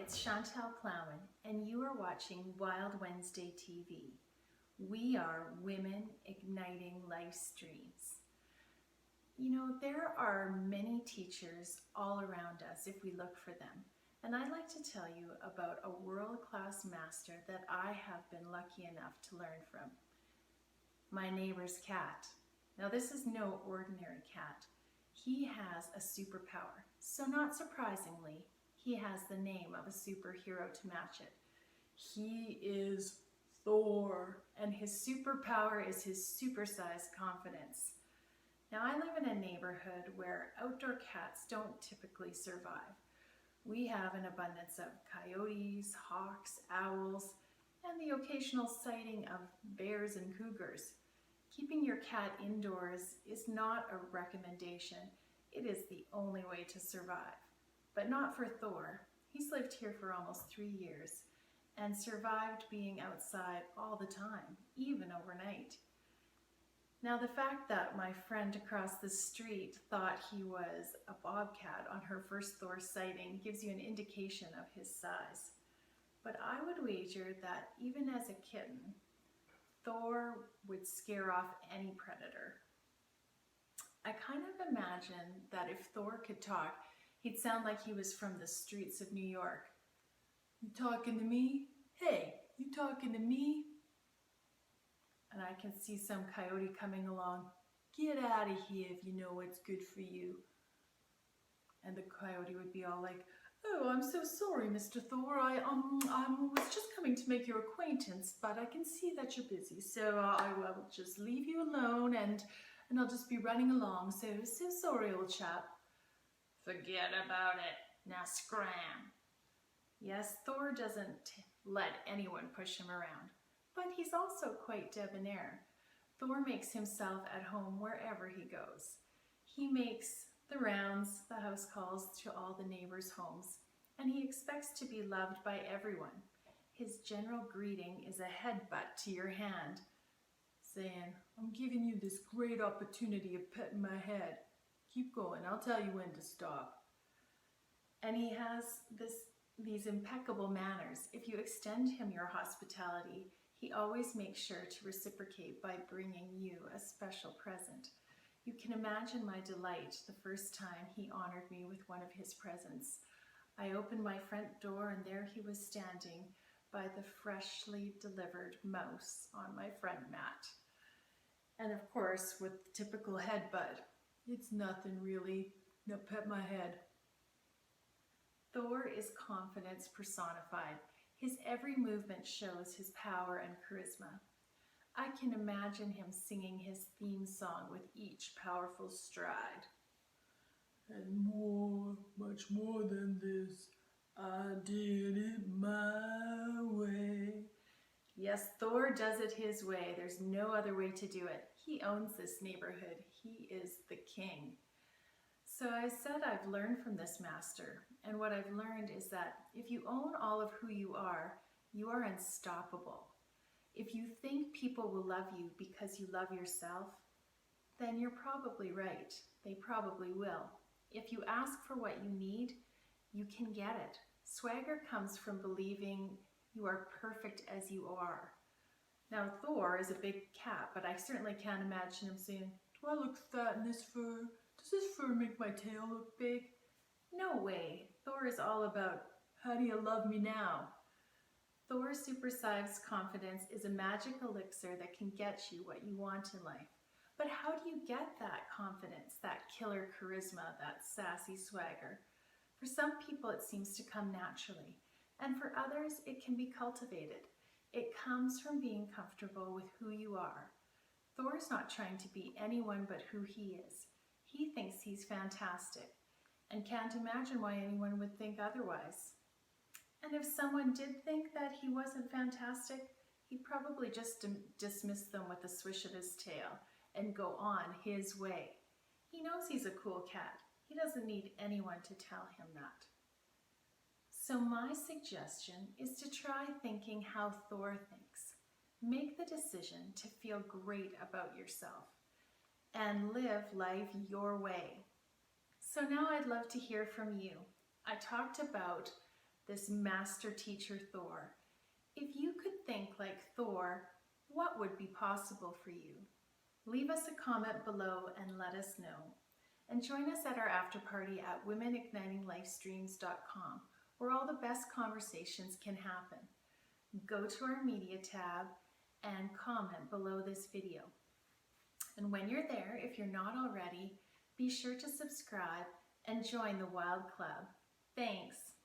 it's Chantal Plowman, and you are watching Wild Wednesday TV. We are women igniting life's dreams. You know, there are many teachers all around us if we look for them. And I'd like to tell you about a world-class master that I have been lucky enough to learn from. My neighbor's cat. Now, this is no ordinary cat. He has a superpower. So not surprisingly, he has the name of a superhero to match it. He is Thor, and his superpower is his supersized confidence. Now, I live in a neighborhood where outdoor cats don't typically survive. We have an abundance of coyotes, hawks, owls, and the occasional sighting of bears and cougars. Keeping your cat indoors is not a recommendation. It is the only way to survive. But not for Thor. He's lived here for almost 3 years and survived being outside all the time, even overnight. Now, the fact that my friend across the street thought he was a bobcat on her first Thor sighting gives you an indication of his size. But I would wager that even as a kitten, Thor would scare off any predator. I kind of imagine that if Thor could talk, he'd sound like he was from the streets of New York. You talking to me? Hey, you talking to me? And I can see some coyote coming along. Get out of here if you know what's good for you. And the coyote would be all like, oh, I'm so sorry, Mr. Thor. I was just coming to make your acquaintance, but I can see that you're busy. So I will just leave you alone and I'll just be running along. So sorry, old chap. Forget about it. Now scram. Yes, Thor doesn't let anyone push him around, but he's also quite debonair. Thor makes himself at home wherever he goes. He makes the rounds, the house calls to all the neighbors' homes, and he expects to be loved by everyone. His general greeting is a headbutt to your hand, saying, I'm giving you this great opportunity of petting my head. Keep going, I'll tell you when to stop. And he has these impeccable manners. If you extend him your hospitality, he always makes sure to reciprocate by bringing you a special present. You can imagine my delight the first time he honored me with one of his presents. I opened my front door and there he was standing by the freshly delivered mouse on my front mat. And of course, with the typical headbutt, it's nothing really. Now pet my head. Thor is confidence personified. His every movement shows his power and charisma. I can imagine him singing his theme song with each powerful stride. And more, much more than this, I did it my way. Yes, Thor does it his way. There's no other way to do it. He owns this neighborhood. He is the king. So I said I've learned from this master, and what I've learned is that if you own all of who you are unstoppable. If you think people will love you because you love yourself, then you're probably right. They probably will. If you ask for what you need, you can get it. Swagger comes from believing you are perfect as you are. Now, Thor is a big cat, but I certainly can't imagine him saying, do I look fat in this fur? Does this fur make my tail look big? No way. Thor is all about, how do you love me now? Thor's supersized confidence is a magic elixir that can get you what you want in life. But how do you get that confidence, that killer charisma, that sassy swagger? For some people, it seems to come naturally, and for others, it can be cultivated. It comes from being comfortable with who you are. Thor's not trying to be anyone but who he is. He thinks he's fantastic and can't imagine why anyone would think otherwise. And if someone did think that he wasn't fantastic, he'd probably just dismiss them with a swish of his tail and go on his way. He knows he's a cool cat. He doesn't need anyone to tell him that. So my suggestion is to try thinking how Thor thinks. Make the decision to feel great about yourself and live life your way. So now I'd love to hear from you. I talked about this master teacher Thor. If you could think like Thor, what would be possible for you? Leave us a comment below and let us know. And join us at our after party at womenignitinglifestreams.com, where all the best conversations can happen. Go to our media tab and comment below this video. And when you're there, if you're not already, be sure to subscribe and join the Wild Club. Thanks.